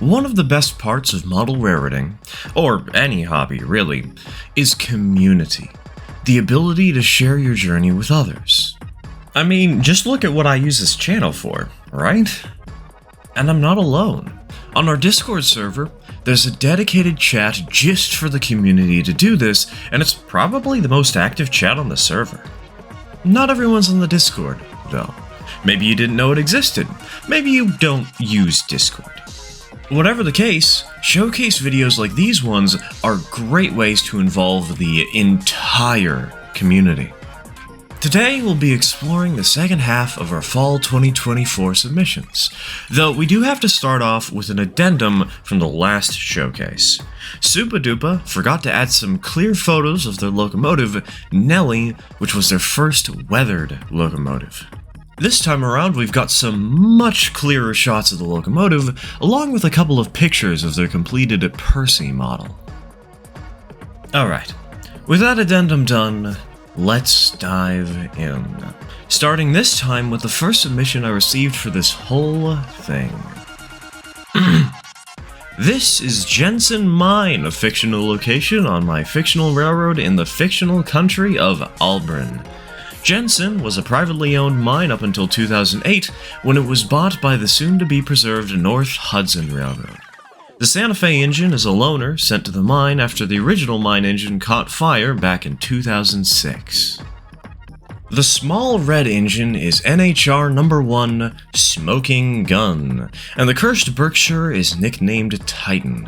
One of the best parts of model rareting, or any hobby really, is community. The ability to share your journey with others. I mean, just look at what I use this channel for, right? And I'm not alone. On our Discord server, there's a dedicated chat just for the community to do this, and it's probably the most active chat on the server. Not everyone's on the Discord, though. Maybe you didn't know it existed. Maybe you don't use Discord. Whatever the case, showcase videos like these ones are great ways to involve the entire community. Today we'll be exploring the second half of our fall 2024 submissions, though we do have to start off with an addendum from the last showcase. Supa Dupa forgot to add some clear photos of their locomotive, Nelly, which was their first weathered locomotive. This time around, we've got some much clearer shots of the locomotive, along with a couple of pictures of their completed Percy model. Alright, with that addendum done, let's dive in. Starting this time with the first submission I received for this whole thing. This is Jensen Mine, a fictional location on my fictional railroad in the fictional country of Albrin. Jensen was a privately owned mine up until 2008, when it was bought by the soon-to-be-preserved North Hudson Railroad. The Santa Fe engine is a loaner sent to the mine after the original mine engine caught fire back in 2006. The small red engine is NHR number 1 Smoking Gun, and the cursed Berkshire is nicknamed Titan.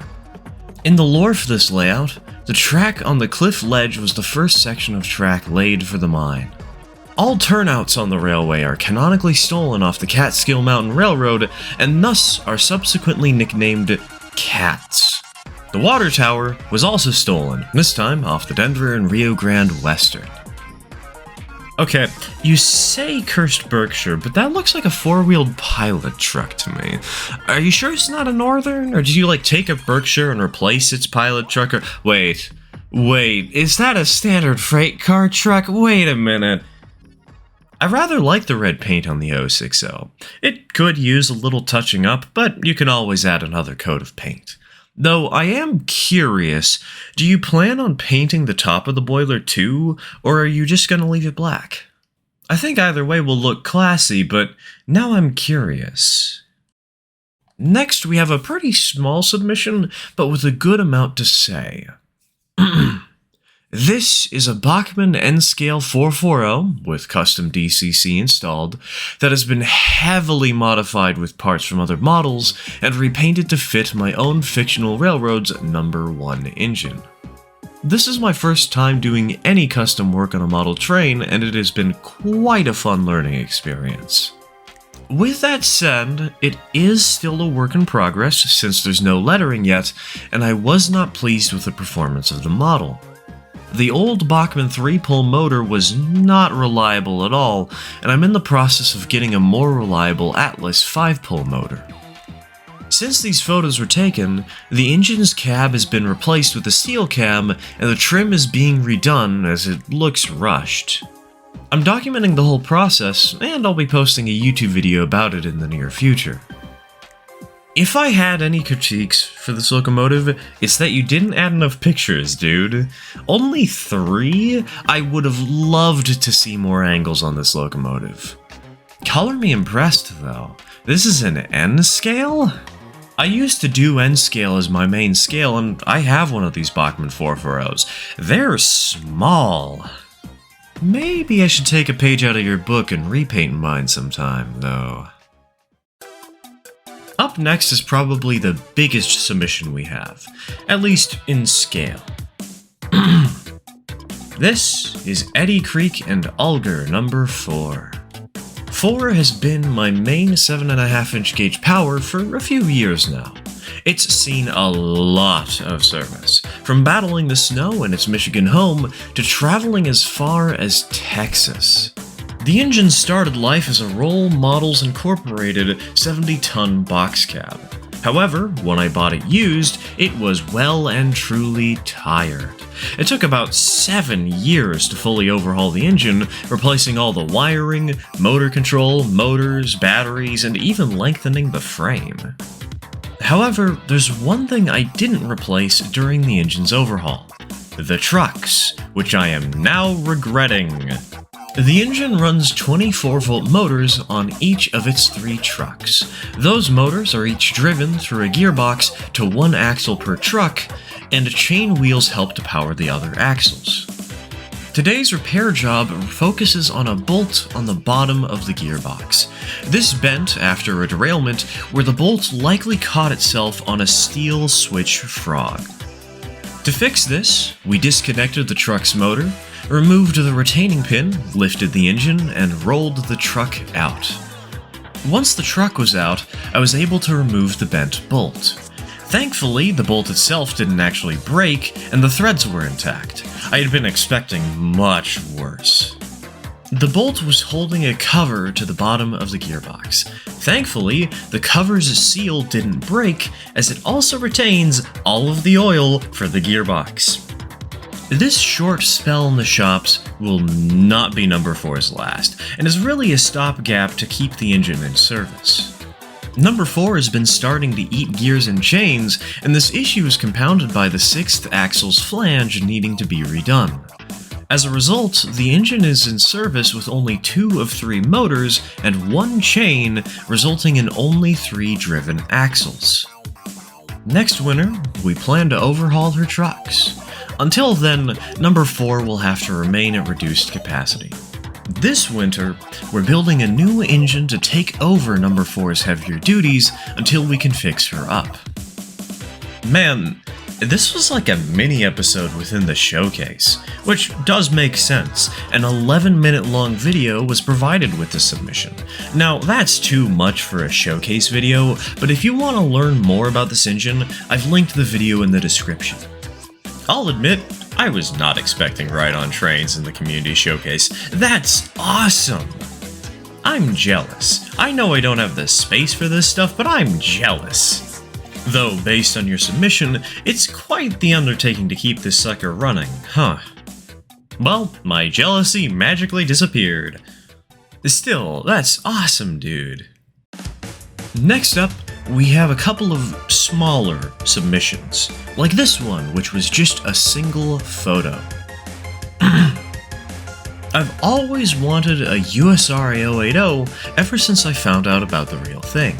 In the lore for this layout, the track on the cliff ledge was the first section of track laid for the mine. All turnouts on the railway are canonically stolen off the Catskill Mountain Railroad, and thus are subsequently nicknamed Cats. The water tower was also stolen, this time off the Denver and Rio Grande Western. Okay, you say cursed Berkshire, but that looks like a four-wheeled pilot truck to me. Are you sure it's not a Northern? Or did you take a Berkshire and replace its pilot truck? Or wait, is that a standard freight car truck? Wait a minute. I rather like the red paint on the 060. It could use a little touching up, but you can always add another coat of paint. Though I am curious, do you plan on painting the top of the boiler too, or are you just gonna leave it black? I think either way will look classy, but now I'm curious. Next, we have a pretty small submission, but with a good amount to say. This is a Bachmann N-Scale 440 with custom DCC installed that has been heavily modified with parts from other models and repainted to fit my own fictional railroad's number 1 engine. This is my first time doing any custom work on a model train, and it has been quite a fun learning experience. With that said, it is still a work in progress since there's no lettering yet, and I was not pleased with the performance of the model. The old Bachmann 3-pole motor was not reliable at all, and I'm in the process of getting a more reliable Atlas 5-pole motor. Since these photos were taken, the engine's cab has been replaced with a steel cab, and the trim is being redone as it looks rushed. I'm documenting the whole process, and I'll be posting a YouTube video about it in the near future. If I had any critiques for this locomotive, it's that you didn't add enough pictures, dude. Only 3? I would have loved to see more angles on this locomotive. Color me impressed, though. This is an N-scale? I used to do N-scale as my main scale, and I have one of these Bachmann 440s. They're small. Maybe I should take a page out of your book and repaint mine sometime, though. Up next is probably the biggest submission we have, at least in scale. This is Eddy Creek and Alger number 4. 4 has been my main 7.5-inch gauge power for a few years now. It's seen a lot of service, from battling the snow in its Michigan home to traveling as far as Texas. The engine started life as a Roll Models Incorporated 70-ton box cab. However, when I bought it used, it was well and truly tired. It took about 7 years to fully overhaul the engine, replacing all the wiring, motor control, motors, batteries, and even lengthening the frame. However, there's one thing I didn't replace during the engine's overhaul. The trucks, which I am now regretting. The engine runs 24-volt motors on each of its 3 trucks. Those motors are each driven through a gearbox to one axle per truck, and chain wheels help to power the other axles. Today's repair job focuses on a bolt on the bottom of the gearbox. This bent after a derailment where the bolt likely caught itself on a steel switch frog. To fix this, we disconnected the truck's motor, removed the retaining pin, lifted the engine, and rolled the truck out. Once the truck was out, I was able to remove the bent bolt. Thankfully, the bolt itself didn't actually break, and the threads were intact. I had been expecting much worse. The bolt was holding a cover to the bottom of the gearbox. Thankfully, the cover's seal didn't break, as it also retains all of the oil for the gearbox. This short spell in the shops will not be number 4's last, and is really a stopgap to keep the engine in service. Number 4 has been starting to eat gears and chains, and this issue is compounded by the 6th axle's flange needing to be redone. As a result, the engine is in service with only 2 of 3 motors and 1 chain, resulting in only 3 driven axles. Next winter, we plan to overhaul her trucks. Until then, number 4 will have to remain at reduced capacity. This winter, we're building a new engine to take over number 4's heavier duties until we can fix her up. Man, this was like a mini episode within the showcase, which does make sense. An 11-minute long video was provided with the submission. Now, that's too much for a showcase video, but if you want to learn more about this engine, I've linked the video in the description. I'll admit, I was not expecting ride-on trains in the community showcase. That's awesome! I'm jealous. I know I don't have the space for this stuff, but I'm jealous. Though, based on your submission, it's quite the undertaking to keep this sucker running, huh? Well, my jealousy magically disappeared. Still, that's awesome, dude. Next up, we have a couple of smaller submissions, like this one, which was just a single photo. I've always wanted a USR 080 ever since I found out about the real thing.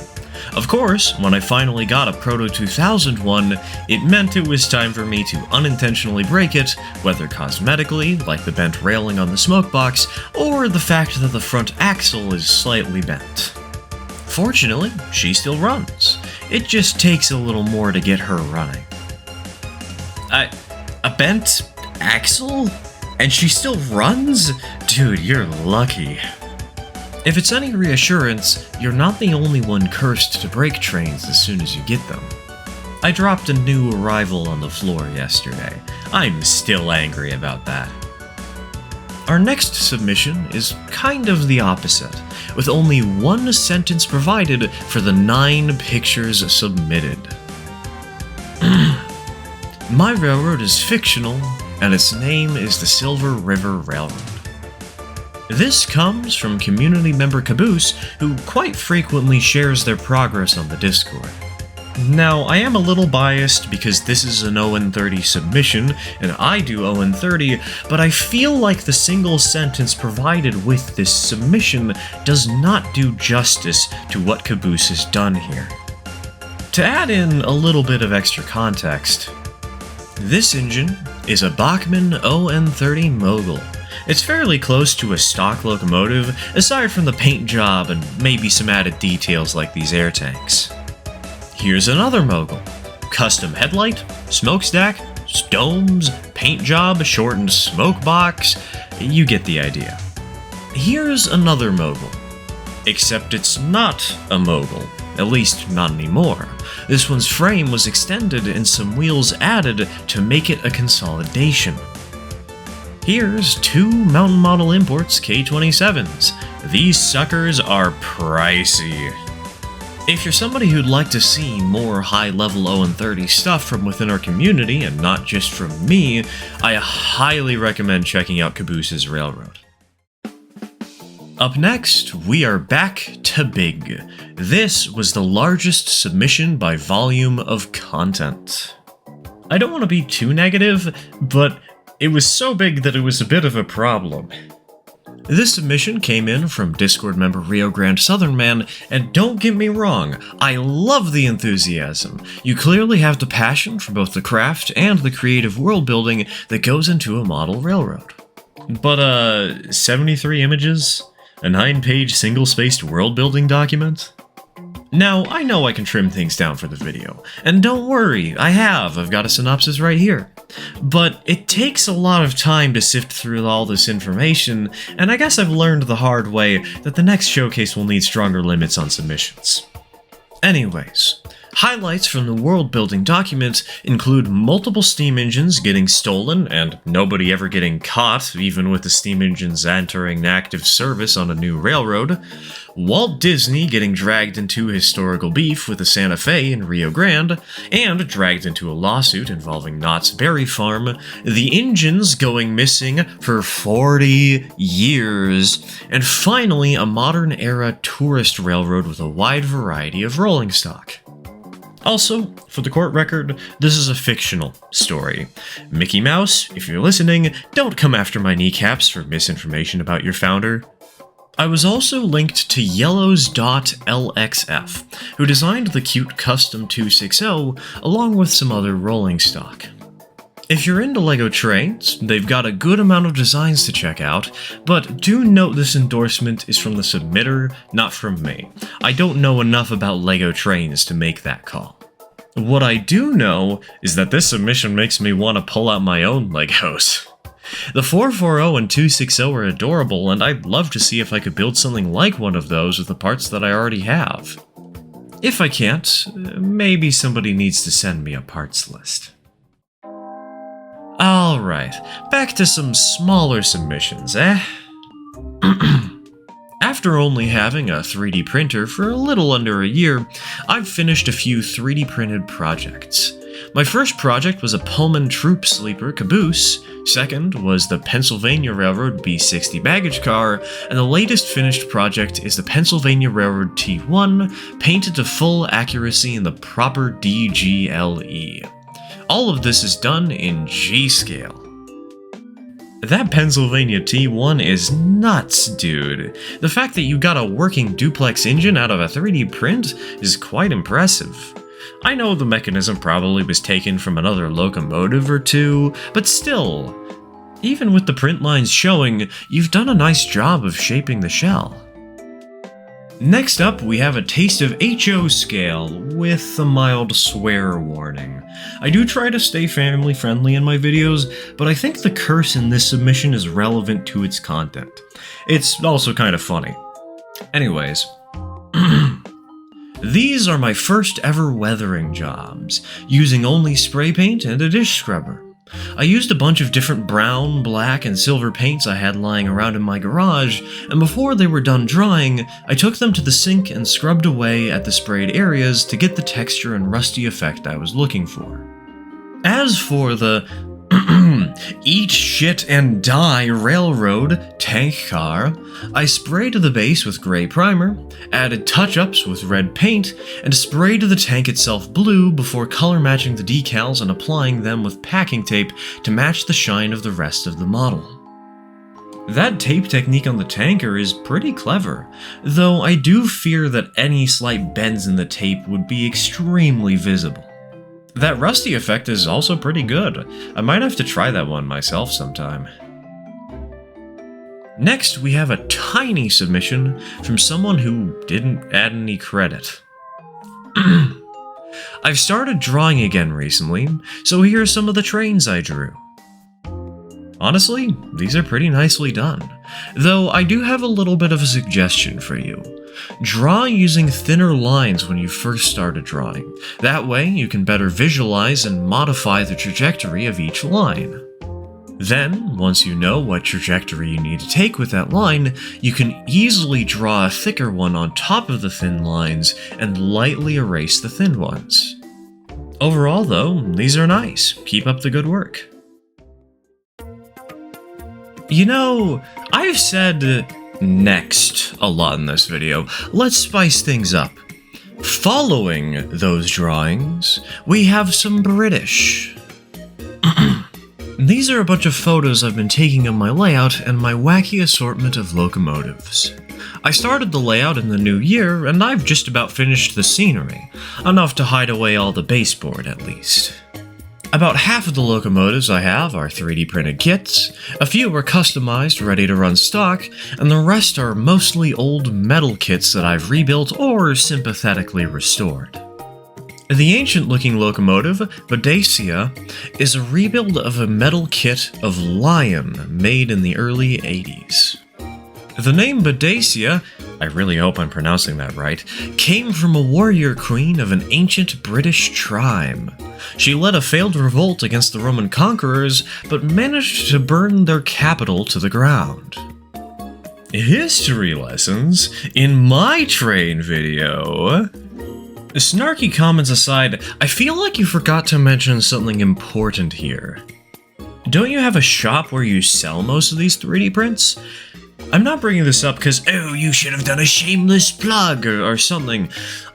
Of course, when I finally got a Proto 2000 one, it meant it was time for me to unintentionally break it, whether cosmetically, like the bent railing on the smoke box, or the fact that the front axle is slightly bent. Fortunately, she still runs. It just takes a little more to get her running. A bent axle? And she still runs? Dude, you're lucky. If it's any reassurance, you're not the only one cursed to break trains as soon as you get them. I dropped a new arrival on the floor yesterday. I'm still angry about that. Our next submission is kind of the opposite, with only 1 sentence provided for the 9 pictures submitted. My railroad is fictional, and its name is the Silver River Railroad. This comes from community member Kudos, who quite frequently shares their progress on the Discord. Now, I am a little biased because this is an ON30 submission, and I do ON30, but I feel like the single sentence provided with this submission does not do justice to what Kudos has done here. To add in a little bit of extra context, this engine is a Bachmann ON30 Mogul. It's fairly close to a stock locomotive, aside from the paint job and maybe some added details like these air tanks. Here's another Mogul. Custom headlight, smokestack, domes, paint job, shortened smoke box, you get the idea. Here's another Mogul. Except it's not a Mogul, at least not anymore. This one's frame was extended and some wheels added to make it a consolidation. Here's 2 Mountain Model Imports K27s. These suckers are pricey. If you're somebody who'd like to see more high-level ON30 stuff from within our community, and not just from me, I highly recommend checking out Kudos' Railroad. Up next, we are back to big. This was the largest submission by volume of content. I don't want to be too negative, but it was so big that it was a bit of a problem. This submission came in from Discord member Rio Grande Southern Man, and don't get me wrong, I love the enthusiasm. You clearly have the passion for both the craft and the creative world building that goes into a model railroad. But 73 images? A 9-page single-spaced world building document? Now, I know I can trim things down for the video, and don't worry, I've got a synopsis right here. But it takes a lot of time to sift through all this information, and I guess I've learned the hard way that the next showcase will need stronger limits on submissions. Anyways, highlights from the world-building document include multiple steam engines getting stolen and nobody ever getting caught, even with the steam engines entering active service on a new railroad, Walt Disney getting dragged into historical beef with the Santa Fe in Rio Grande, and dragged into a lawsuit involving Knott's Berry Farm, the engines going missing for 40 years, and finally a modern-era tourist railroad with a wide variety of rolling stock. Also, for the court record, this is a fictional story. Mickey Mouse, if you're listening, don't come after my kneecaps for misinformation about your founder. I was also linked to Yellows.lxf, who designed the cute custom 260 along with some other rolling stock. If you're into LEGO trains, they've got a good amount of designs to check out, but do note this endorsement is from the submitter, not from me. I don't know enough about LEGO trains to make that call. What I do know is that this submission makes me want to pull out my own Legos. The 440 and 260 are adorable, and I'd love to see if I could build something like one of those with the parts that I already have. If I can't, maybe somebody needs to send me a parts list. Alright, back to some smaller submissions, eh? After only having a 3D printer for a little under a year, I've finished a few 3D printed projects. My first project was a Pullman Troop Sleeper caboose, second was the Pennsylvania Railroad B60 baggage car, and the latest finished project is the Pennsylvania Railroad T1, painted to full accuracy in the proper DGLE. All of this is done in G-scale. That Pennsylvania T1 is nuts, dude. The fact that you got a working duplex engine out of a 3D print is quite impressive. I know the mechanism probably was taken from another locomotive or two, but still, even with the print lines showing, you've done a nice job of shaping the shell. Next up, we have a taste of HO scale, with a mild swear warning. I do try to stay family friendly in my videos, but I think the curse in this submission is relevant to its content. It's also kind of funny. Anyways, these are my first ever weathering jobs, using only spray paint and a dish scrubber. I used a bunch of different brown, black, and silver paints I had lying around in my garage, and before they were done drying, I took them to the sink and scrubbed away at the sprayed areas to get the texture and rusty effect I was looking for. As for the Eat Shit and Die Railroad tank car, I sprayed the base with gray primer, added touch-ups with red paint, and sprayed the tank itself blue before color matching the decals and applying them with packing tape to match the shine of the rest of the model. That tape technique on the tanker is pretty clever, though I do fear that any slight bends in the tape would be extremely visible. That rusty effect is also pretty good. I might have to try that one myself sometime. Next, we have a tiny submission from someone who didn't add any credit. I've started drawing again recently, so here are some of the trains I drew. Honestly, these are pretty nicely done, though I do have a little bit of a suggestion for you. Draw using thinner lines when you first started drawing. That way, you can better visualize and modify the trajectory of each line. Then, once you know what trajectory you need to take with that line, you can easily draw a thicker one on top of the thin lines and lightly erase the thin ones. Overall, though, these are nice. Keep up the good work. You know, I've said next a lot in this video. Let's spice things up. Following those drawings, we have some British. These are a bunch of photos I've been taking of my layout and my wacky assortment of locomotives. I started the layout in the new year, and I've just about finished the scenery, enough to hide away all the baseboard at least. About half of the locomotives I have are 3D printed kits, a few are customized, ready to run stock, and the rest are mostly old metal kits that I've rebuilt or sympathetically restored. The ancient-looking locomotive, Bodacia, is a rebuild of a metal kit of Lion made in the early 80s. The name Bodacia, I really hope I'm pronouncing that right, came from a warrior queen of an ancient British tribe. She led a failed revolt against the Roman conquerors, but managed to burn their capital to the ground. History lessons in my train video. Snarky comments aside, I feel like you forgot to mention something important here. Don't you have a shop where you sell most of these 3D prints? I'm not bringing this up because, oh, you should have done a shameless plug or something.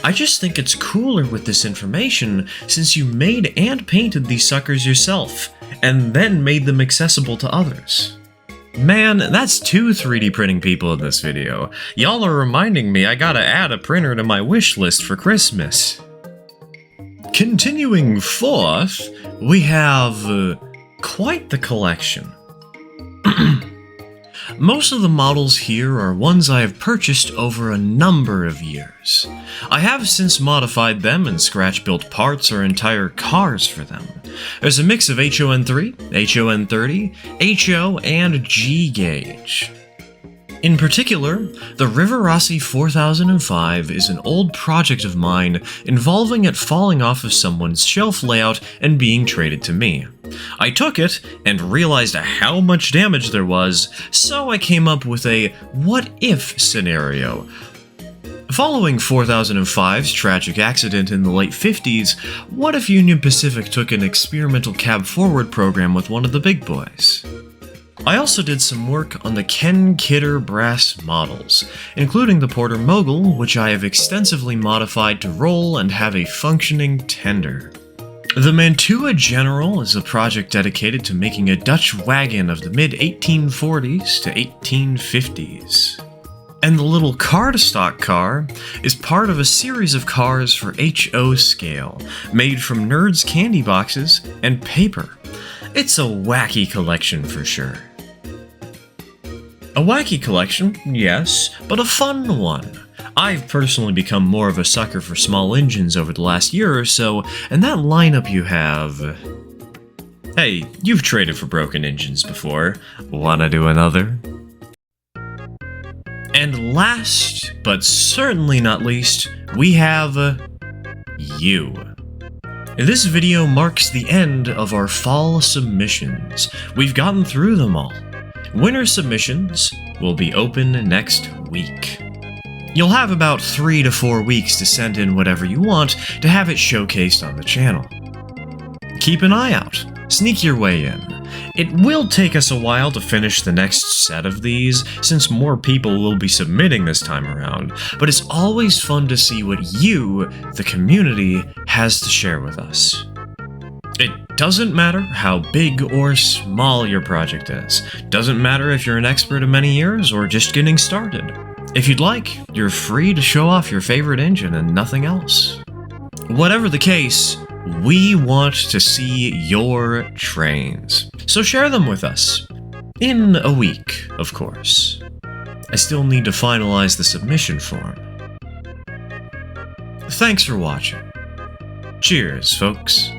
I just think it's cooler with this information since you made and painted these suckers yourself, and then made them accessible to others. Man, that's 2 3D printing people in this video. Y'all are reminding me I gotta add a printer to my wish list for Christmas. Continuing forth, we have quite the collection. Most of the models here are ones I have purchased over a number of years. I have since modified them and scratch-built parts or entire cars for them. There's a mix of HON3, HON30, HO, and G-Gauge. In particular, the Rivarossi 4005 is an old project of mine involving it falling off of someone's shelf layout and being traded to me. I took it and realized how much damage there was, so I came up with a what-if scenario. Following 4005's tragic accident in the late 50s, what if Union Pacific took an experimental cab-forward program with one of the big boys? I also did some work on the Ken Kidder brass models, including the Porter Mogul, which I have extensively modified to roll and have a functioning tender. The Mantua General is a project dedicated to making a Dutch wagon of the mid-1840s to 1850s. And the little cardstock car is part of a series of cars for HO scale, made from Nerds candy boxes and paper. It's a wacky collection for sure. A wacky collection, yes, but a fun one. I've personally become more of a sucker for small engines over the last year or so, and that lineup you have... Hey, you've traded for broken engines before. Wanna do another? And last, but certainly not least, we have... you. This video marks the end of our fall submissions. We've gotten through them all. Winter submissions will be open next week. You'll have about 3 to 4 weeks to send in whatever you want to have it showcased on the channel. Keep an eye out. Sneak your way in. It will take us a while to finish the next set of these, since more people will be submitting this time around, but it's always fun to see what you, the community, has to share with us. It doesn't matter how big or small your project is. Doesn't matter if you're an expert of many years or just getting started. If you'd like, you're free to show off your favorite engine and nothing else. Whatever the case, we want to see your trains. So share them with us. In a week, of course. I still need to finalize the submission form. Thanks for watching. Cheers, folks.